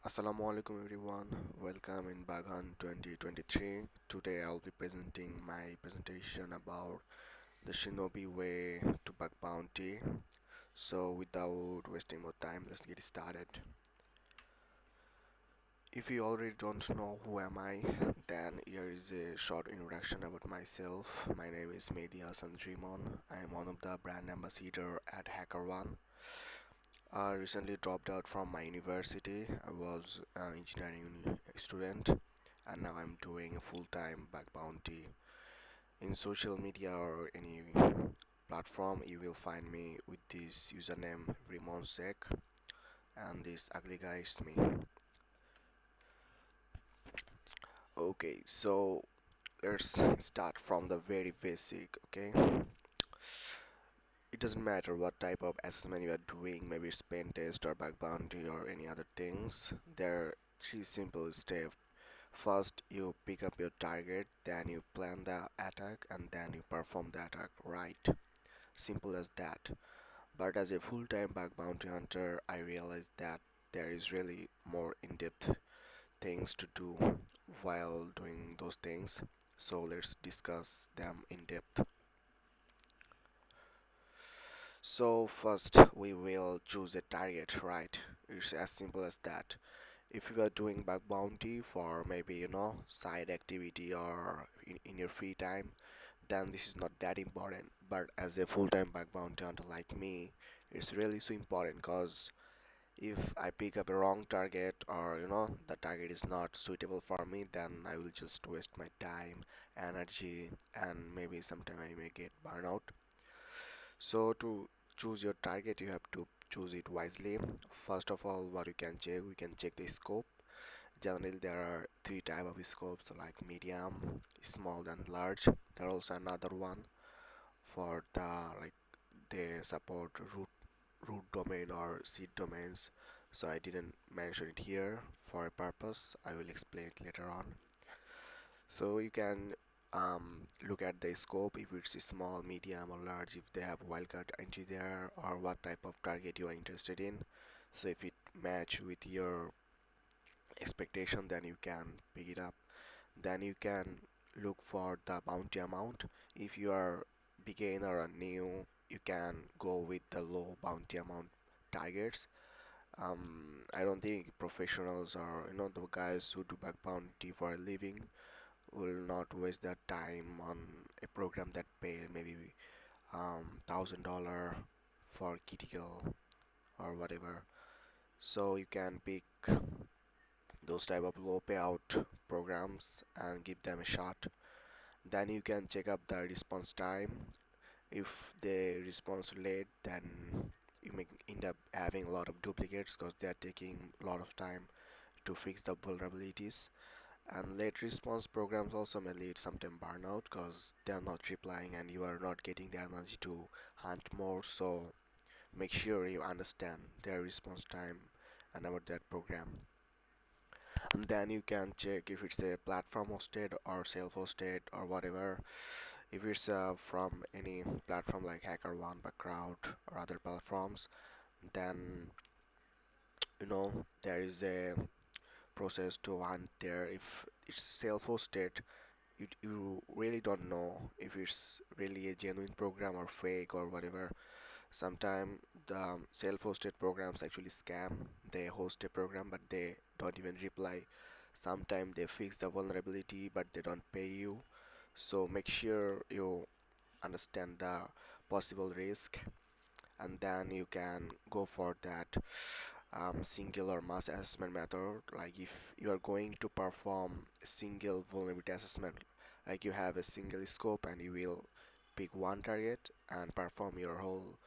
Assalamualaikum everyone, welcome in BugHunt 2023. Today I'll be presenting my presentation about the Shinobi way to bug bounty. So without wasting more time, let's get started. If you already don't know who am I, then here is a short introduction about myself. My name is Mehdi Hassan Drimon. I am one of the brand ambassador at HackerOne. I recently dropped out from my university. I was an engineering student and now I'm doing a full-time bug bounty. In social media or any platform, you will find me with this username Remonsec, and this ugly guy is me. Okay, so let's start from the very basic, okay? It doesn't matter what type of assessment you are doing, maybe it's pen test or bug bounty or any other things. There are three simple steps. First, you pick up your target, then you plan the attack, and then you perform the attack right. Simple as that. But as a full-time bug bounty hunter, I realized that there is really more in-depth things to do while doing those things. So let's discuss them in depth. So first, we will choose a target, right? It's as simple as that. If you are doing bug bounty for maybe side activity or in your free time, then this is not that important. But as a full-time bug bounty hunter like me, it's really so important because if I pick up a wrong target or the target is not suitable for me, then I will just waste my time, energy, and maybe sometime I may get burnout. So to choose your target, you have to choose it wisely. First of all, what you can check, we can check the scope. Generally, there are three type of scopes like medium, small, and large. There are also another one for the like they support root domain or seed domains. So I didn't mention it here for a purpose. I will explain it later on. So you can look at the scope if it's small, medium, or large. If they have wildcard entry there, or what type of target you are interested in. So if it match with your expectation, then you can pick it up. Then you can look for the bounty amount. If you are beginner or new, you can go with the low bounty amount targets. I don't think professionals or the guys who do bug bounty for a living will not waste their time on a program that pay maybe $1,000 for critical or whatever. So you can pick those type of low payout programs and give them a shot. Then you can check up the response time. If they respond late, then you may end up having a lot of duplicates because they are taking a lot of time to fix the vulnerabilities. And late response programs also may lead sometime burnout because they are not replying and you are not getting the energy to hunt more. So make sure you understand their response time and about that program. And then you can check if it's a platform hosted or self-hosted or whatever. If it's from any platform like HackerOne, BugCrowd, or other platforms, then there is a process to hunt there. If it's self-hosted, you really don't know if it's really a genuine program or fake or whatever. Sometimes the self-hosted programs actually scam. They host a program but they don't even reply. Sometimes they fix the vulnerability but they don't pay you. So make sure you understand the possible risk, and then you can go for that single or mass assessment method. Like if you are going to perform a single vulnerability assessment, like you have a single scope and you will pick one target and perform your whole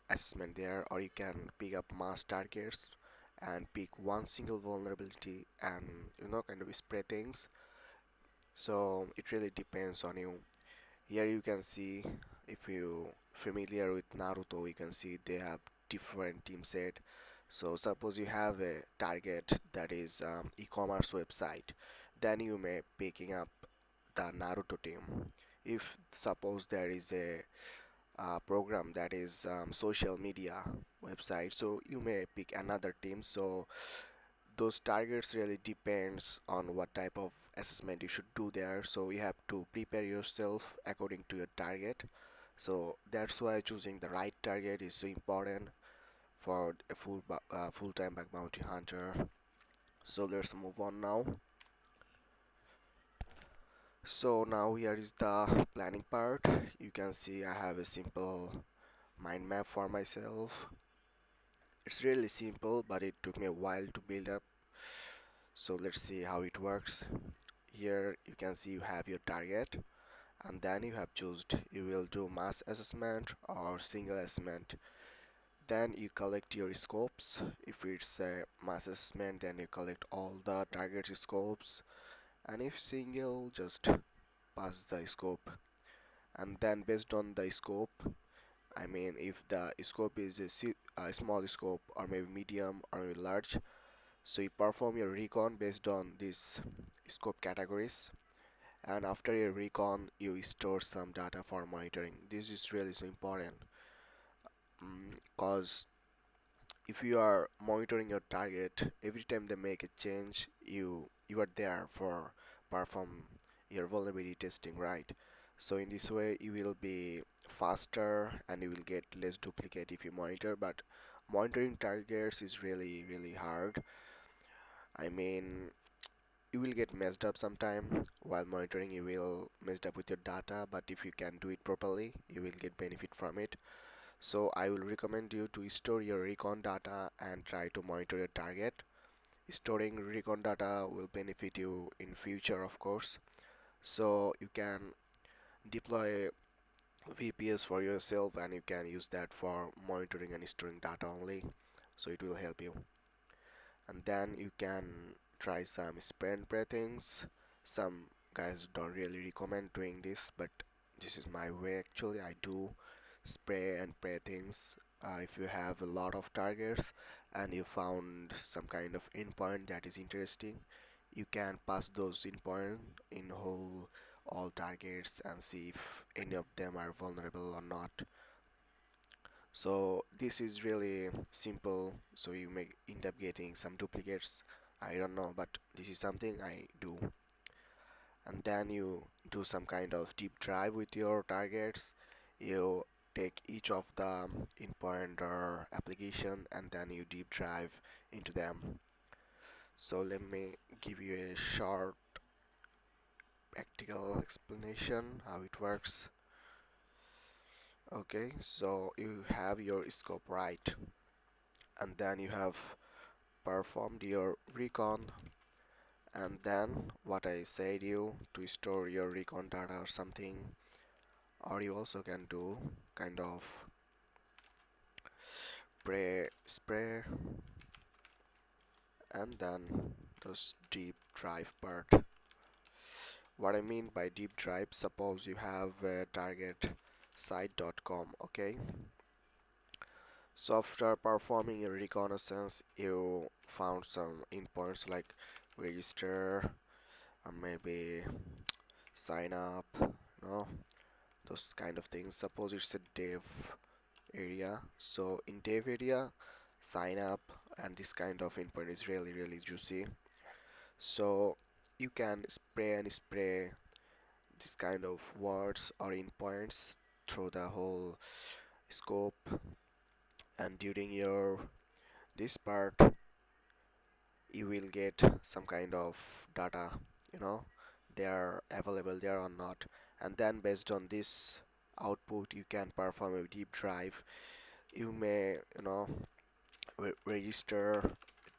assessment there, or you can pick up mass targets and pick one single vulnerability and kind of spread things. So it really depends on you. Here you can see, if you familiar with Naruto, you can see they have different team set. So suppose you have a target that is e-commerce website, then you may picking up the Naruto team. If suppose there is a program that is social media website, so you may pick another team. So those targets really depends on what type of assessment you should do there, so you have to prepare yourself according to your target. So that's why choosing the right target is so important for a full-time bug bounty hunter. So let's move on now. So now here is the planning part. You can see I have a simple mind map for myself. It's really simple, but it took me a while to build up. So let's see how it works. Here you can see you have your target, and then you have chosen you will do mass assessment or single assessment. Then you collect your scopes. If it's a mass assessment, then you collect all the target scopes, and if single, just pass the scope. And then based on the scope, I mean if the scope is a small scope or maybe medium or maybe large, so you perform your recon based on these scope categories, and after your recon you store some data for monitoring. This is really so important, because if you are monitoring your target every time they make a change, you are there for perform your vulnerability testing, right? So in this way you will be faster and you will get less duplicate if you monitor. But monitoring targets is really hard. I mean, you will get messed up sometime while monitoring. You will messed up with your data, but if you can do it properly you will get benefit from it. So I will recommend you to store your recon data and try to monitor your target. Storing recon data will benefit you in future, of course. So you can deploy VPS for yourself and you can use that for monitoring and storing data only. So it will help you. And then you can try some spray and pray things. Some guys don't really recommend doing this, but this is my way. Actually I do spray and pray things. If you have a lot of targets and you found some kind of endpoint that is interesting, you can pass those endpoint in whole all targets and see if any of them are vulnerable or not. So this is really simple, so you may end up getting some duplicates. I don't know, but this is something I do. And then you do some kind of deep dive with your targets. You take each of the endpoint or application and then you deep dive into them. So let me give you a short practical explanation how it works. Okay, so you have your scope right, and then you have performed your recon, and then what I said you to store your recon data or something, or you also can do kind of spray and then this deep drive part. What I mean by deep drive, suppose you have a target site.com, okay? So after performing a reconnaissance, you found some endpoints like register or maybe sign up, those kind of things. Suppose it's a dev area, so in dev area, sign up and this kind of endpoint is really juicy. So you can spray and spray this kind of words or endpoints through the whole scope, and during your this part you will get some kind of data, you know they are available there or not, and then based on this output you can perform a deep dive. You may register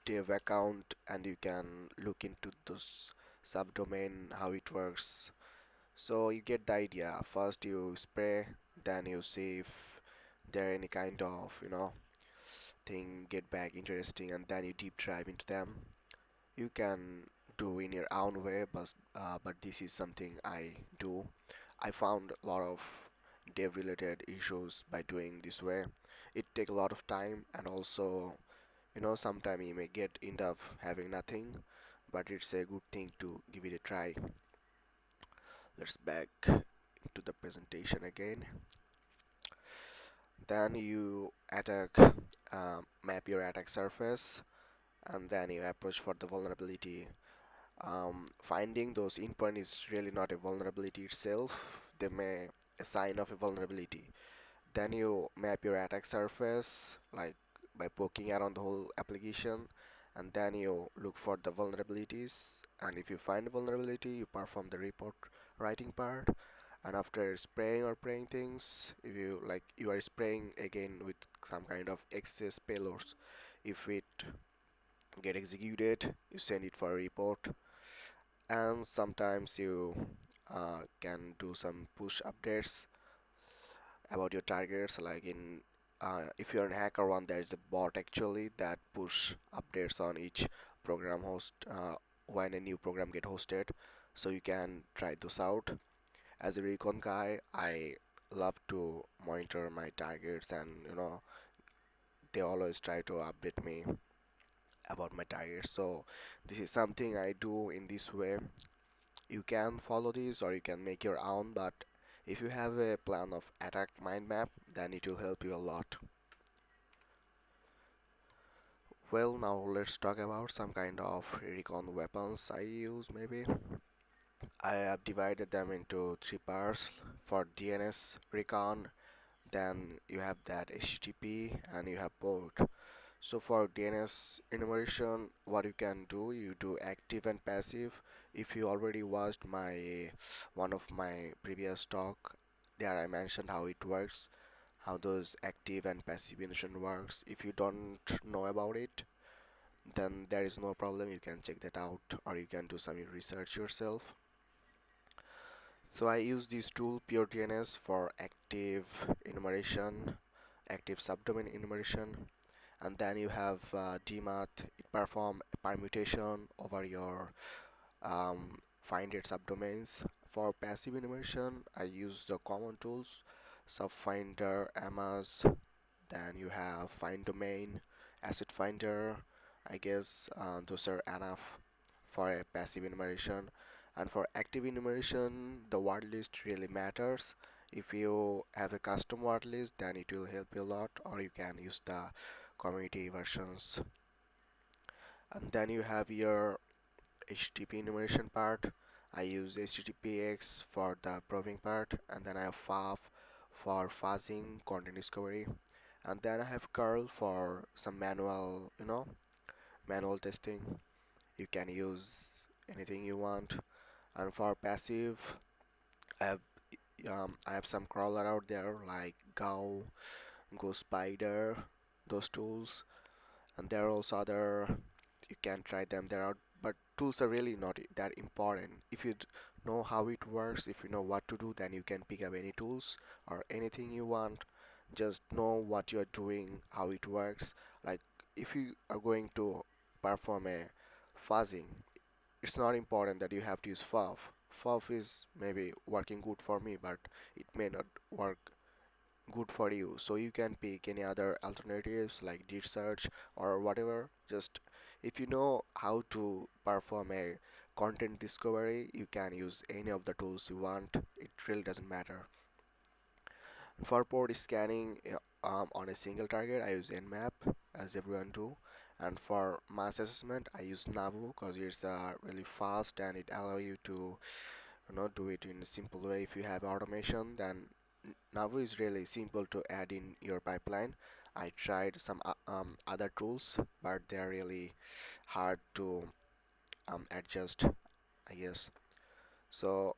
dev account and you can look into those subdomain how it works. So you get the idea. First you spray, then you see if there any kind of thing get back interesting, and then you deep dive into them. You can do in your own way, but this is something I do. I found a lot of dev related issues by doing this way. It take a lot of time, and also sometime you may get end up having nothing, but it's a good thing to give it a try. Let's back to the presentation again. Then you attack, map your attack surface, and then you approach for the vulnerability. Finding those endpoint is really not a vulnerability itself. They may a sign of a vulnerability. Then you map your attack surface like by poking around the whole application, and then you look for the vulnerabilities. And if you find a vulnerability, you perform the report writing part. And after spraying or praying things, if you like you are spraying again with some kind of excess payloads, if it get executed, you send it for a report. And sometimes you can do some push updates about your targets, like in if you're an hacker one, there's a bot actually that push updates on each program host when a new program get hosted, so you can try those out. As a recon guy, I love to monitor my targets, and they always try to update me about my targets. So this is something I do in this way. You can follow this or you can make your own, but if you have a plan of attack mind map, then it will help you a lot. Well, now let's talk about some kind of recon weapons I use maybe. I have divided them into three parts. For DNS recon, then you have that HTTP and you have port. So for DNS enumeration, what you can do, you do active and passive. If you already watched my one of my previous talk, there I mentioned how it works, how those active and passive enumeration works. If you don't know about it, then there is no problem. You can check that out, or you can do some research yourself. So I use this tool PureDNS for active enumeration, active subdomain enumeration, and then you have dmat. It perform a permutation over your finded subdomains. For passive enumeration, I use the common tools, subfinder, amas. Then you have find domain, asset finder. I guess those are enough for a passive enumeration. And for active enumeration, the word list really matters. If you have a custom word list, then it will help you a lot, or you can use the community versions. And then you have your HTTP enumeration part. I use HTTPX for the probing part, and then I have FAF for fuzzing, content discovery, and then I have curl for some manual testing. You can use anything you want. And for passive, I have I have some crawler out there like Go Spider, those tools, and there are also other. You can try them. There are, but tools are really not that important. If you know how it works, if you know what to do, then you can pick up any tools or anything you want. Just know what you are doing, how it works. Like if you are going to perform a fuzzing, it's not important that you have to use FUF. FUF is maybe working good for me, but it may not work good for you. So you can pick any other alternatives like deep search or whatever. Just if you know how to perform a content discovery, you can use any of the tools you want. It really doesn't matter. For port scanning on a single target, I use Nmap as everyone do. And for mass assessment, I use Navu because it's really fast and it allows you to do it in a simple way. If you have automation, then Navu is really simple to add in your pipeline. I tried some other tools, but they're really hard to adjust, I guess. So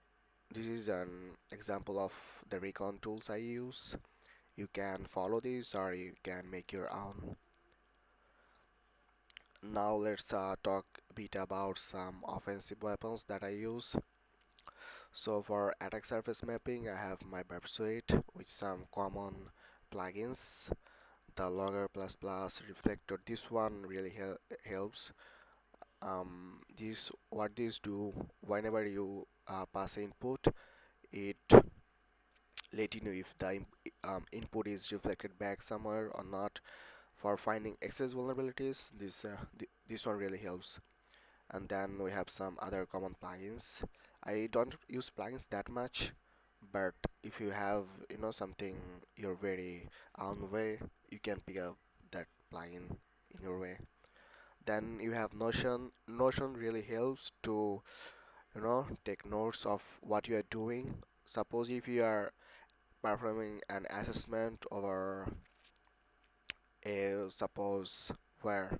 this is an example of the Recon tools I use. You can follow these or you can make your own. Now let's talk a bit about some offensive weapons that I use. So for attack surface mapping, I have my web suite with some common plugins. The logger plus plus reflector. This one really helps. This what these do whenever you pass input, it let you know if the input is reflected back somewhere or not. For finding excess vulnerabilities, this one really helps. And then we have some other common plugins. I don't use plugins that much, but if you have something your very own way, you can pick up that plugin in your way. Then you have Notion. Notion really helps to take notes of what you are doing. Suppose if you are performing an assessment over a where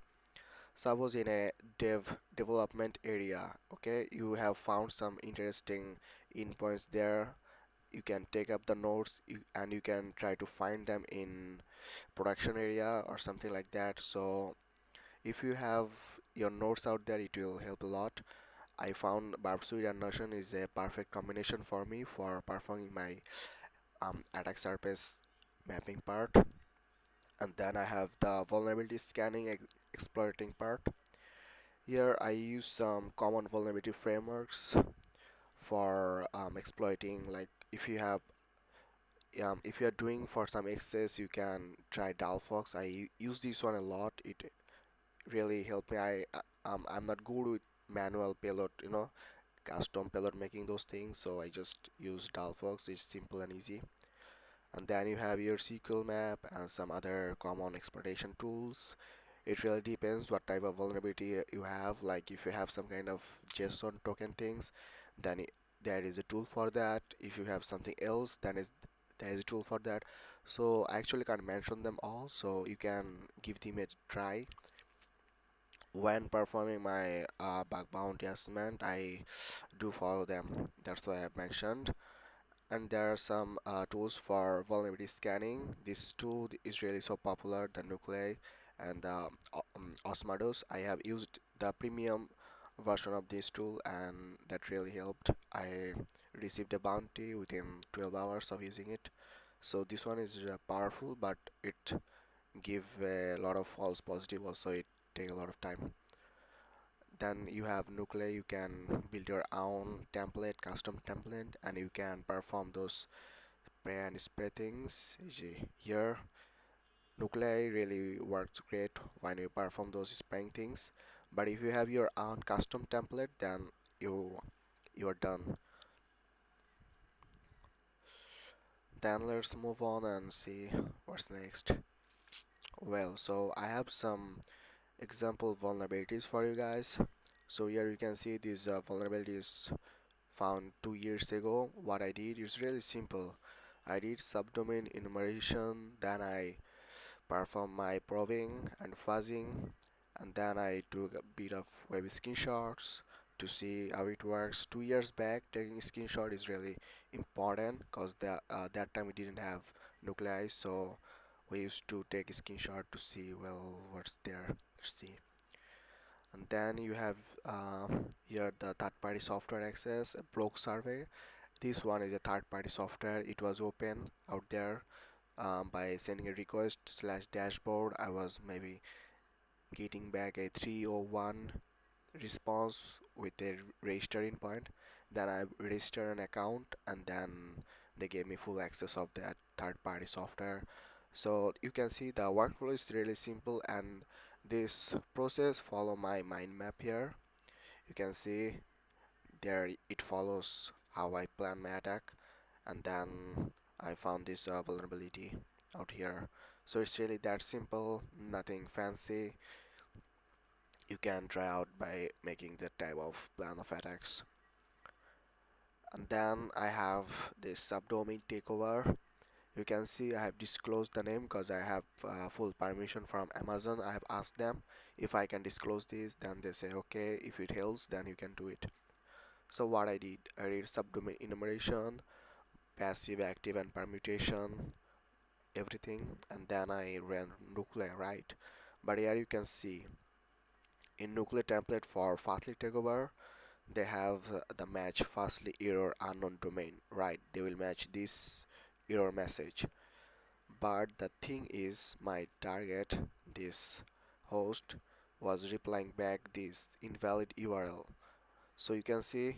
suppose in a development area, okay, you have found some interesting endpoints there. You can take up the notes and you can try to find them in production area or something like that. So if you have your notes out there, it will help a lot. I found Barb Suite and Notion is a perfect combination for me for performing my attack surface mapping part. And then I have the vulnerability scanning exploiting part. Here I use some common vulnerability frameworks for exploiting. Like if you are doing for some access, you can try Dalfox. I use this one a lot. It really helped me. I'm not good with manual payload, custom payload making those things, so I just use Dalfox. It's simple and easy. And then you have your SQL map and some other common exploitation tools. It really depends what type of vulnerability you have. Like if you have some kind of JSON token things, then there is a tool for that. If you have something else, then there is a tool for that. So I actually can't mention them all, so you can give them a try. When performing my bug bounty assessment, I do follow them. That's why I have mentioned. And there are some tools for vulnerability scanning. This tool is really so popular, the Nuclei and the Osmodos. I have used the premium version of this tool and that really helped. I received a bounty within 12 hours of using it. So this one is powerful, but it give a lot of false positive also. It take a lot of time. Then you have Nuclei. You can build your own template, custom template, and you can perform those spray and spray things. Here Nuclei really works great when you perform those spraying things, but if you have your own custom template, then you you're done. Then let's move on and see what's next. Well, so I have some example vulnerabilities for you guys. So here you can see these vulnerabilities found 2 years ago. What I did is really simple. I did subdomain enumeration, then I perform my probing and fuzzing, and then I took a bit of web screenshots to see how it works. 2 years back, taking screenshot is really important because that time we didn't have nuclei, so we used to take a screenshot to see well what's there. Let's see. And then you have uh, here the third-party software access, a blog survey. This one is a third-party software. It was open out there by sending a request slash dashboard. I was maybe getting back a 301 response with a registering point. Then I registered an account and then they gave me full access of that third-party software. So you can see the workflow is really simple and this process follow my mind map here. You can see there it follows how I plan my attack, and then I found this vulnerability out here. So it's really that simple, nothing fancy. You can try out by making that type of plan of attacks. And then I have this subdomain takeover. You can see I have disclosed the name because I have full permission from Amazon. I have asked them if I can disclose this, then they say okay, if it helps then you can do it. So what I did subdomain enumeration, passive, active and permutation, everything, and then I ran nuclei, right? But here you can see in nuclei template for fastly takeover, they have the match fastly error unknown domain, right? They will match this error message. But the thing is, my target, this host, was replying back this invalid URL. So you can see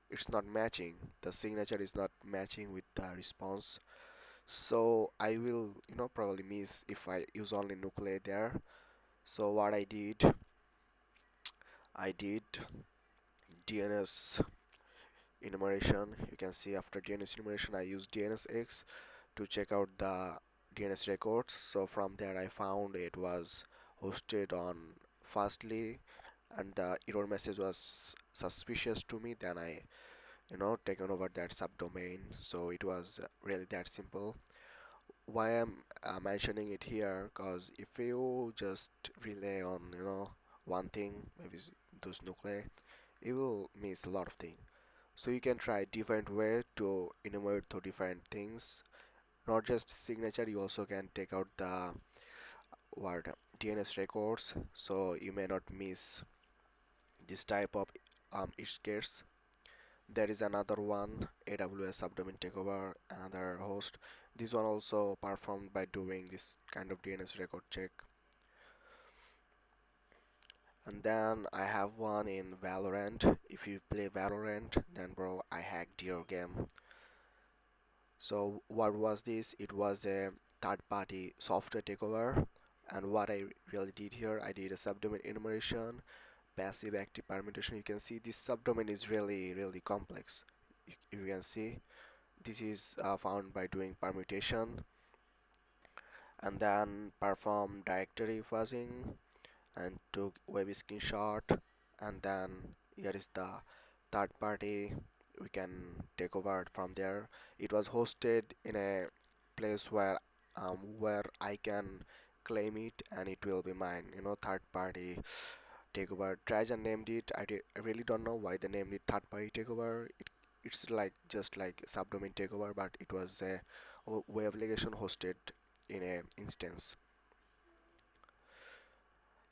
it's not matching. The signature is not matching with the response. So I will, probably miss if I use only nuclei there. So what I did DNS enumeration. You can see after DNS enumeration, I used DNSX to check out the DNS records. So from there, I found it was hosted on fastly, and the error message was suspicious to me. Then I, taken over that subdomain. So it was really that simple. Why I'm mentioning it here? Because if you just rely on, one thing, maybe those nuclei, you will miss a lot of things. So you can try different way to enumerate the different things. Not just signature, you also can take out the what DNS records, so you may not miss this type of edge case. There is another one, AWS subdomain takeover, another host. This one also performed by doing this kind of DNS record check. And then I have one in Valorant. If you play Valorant, then bro, I hacked your game. So what was this? It was a third-party software takeover. And what I really did here, I did a subdomain enumeration, passive active permutation. You can see this subdomain is really complex. You can see this is found by doing permutation and then perform directory fuzzing and took web screenshot, and then here is the third party. We can take over from there. It was hosted in a place where I can claim it and it will be mine, third party takeover. Trajan named it. I really don't know why they named it third party takeover. It's like just like subdomain takeover, but it was a web application hosted in a instance.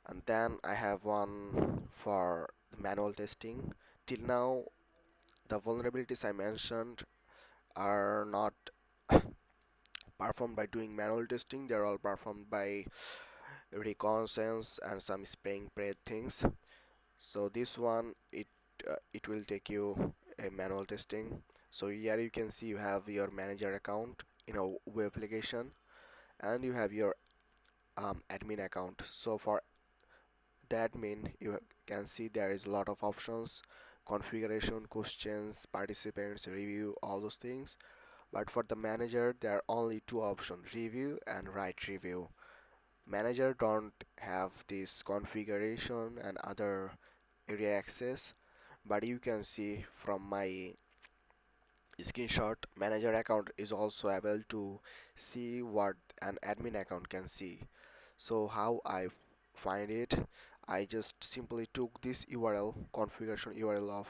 And then I have one for manual testing. Till now, the vulnerabilities I mentioned are not performed by doing manual testing. They're all performed by Recon and some spraying pray things. So this one, it will take you a manual testing. So here you can see you have your manager account in a web application, and you have your admin account. So for the admin, you can see there is a lot of options: configuration, questions, participants, review, all those things. But for the manager, there are only two options: review and write review. Manager don't have this configuration and other area access, but you can see from my screenshot, manager account is also able to see what an admin account can see. So how I find it, I just simply took this URL, configuration URL of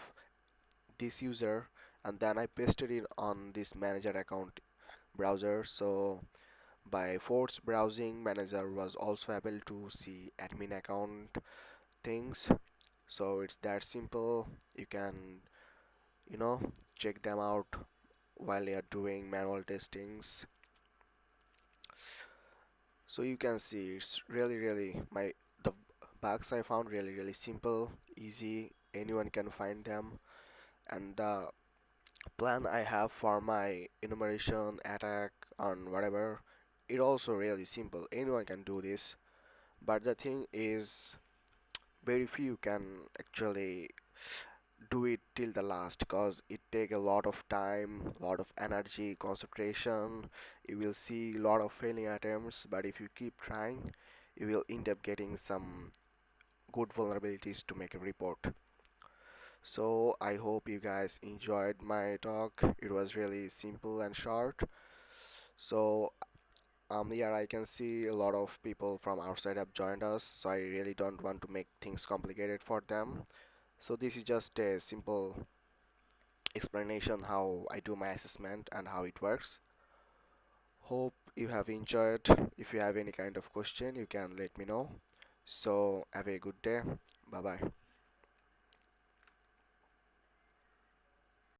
this user, and then I pasted it on this manager account browser. So by force browsing, manager was also able to see admin account things. So it's that simple. You can, you know check them out while you're doing manual testings. So you can see it's really the bugs I found really simple, easy, anyone can find them. And the plan I have for my enumeration attack on whatever, it also really simple, anyone can do this. But the thing is, very few can actually do it till the last, cause it take a lot of time, lot of energy, concentration. You will see a lot of failing attempts, but if you keep trying, you will end up getting some good vulnerabilities to make a report. So I hope you guys enjoyed my talk. It was really simple and short. So yeah, I can see a lot of people from outside have joined us, so I really don't want to make things complicated for them. So this is just a simple explanation how I do my assessment and how it works. Hope you have enjoyed. If you have any kind of question, you can let me know. So have a good day. Bye bye.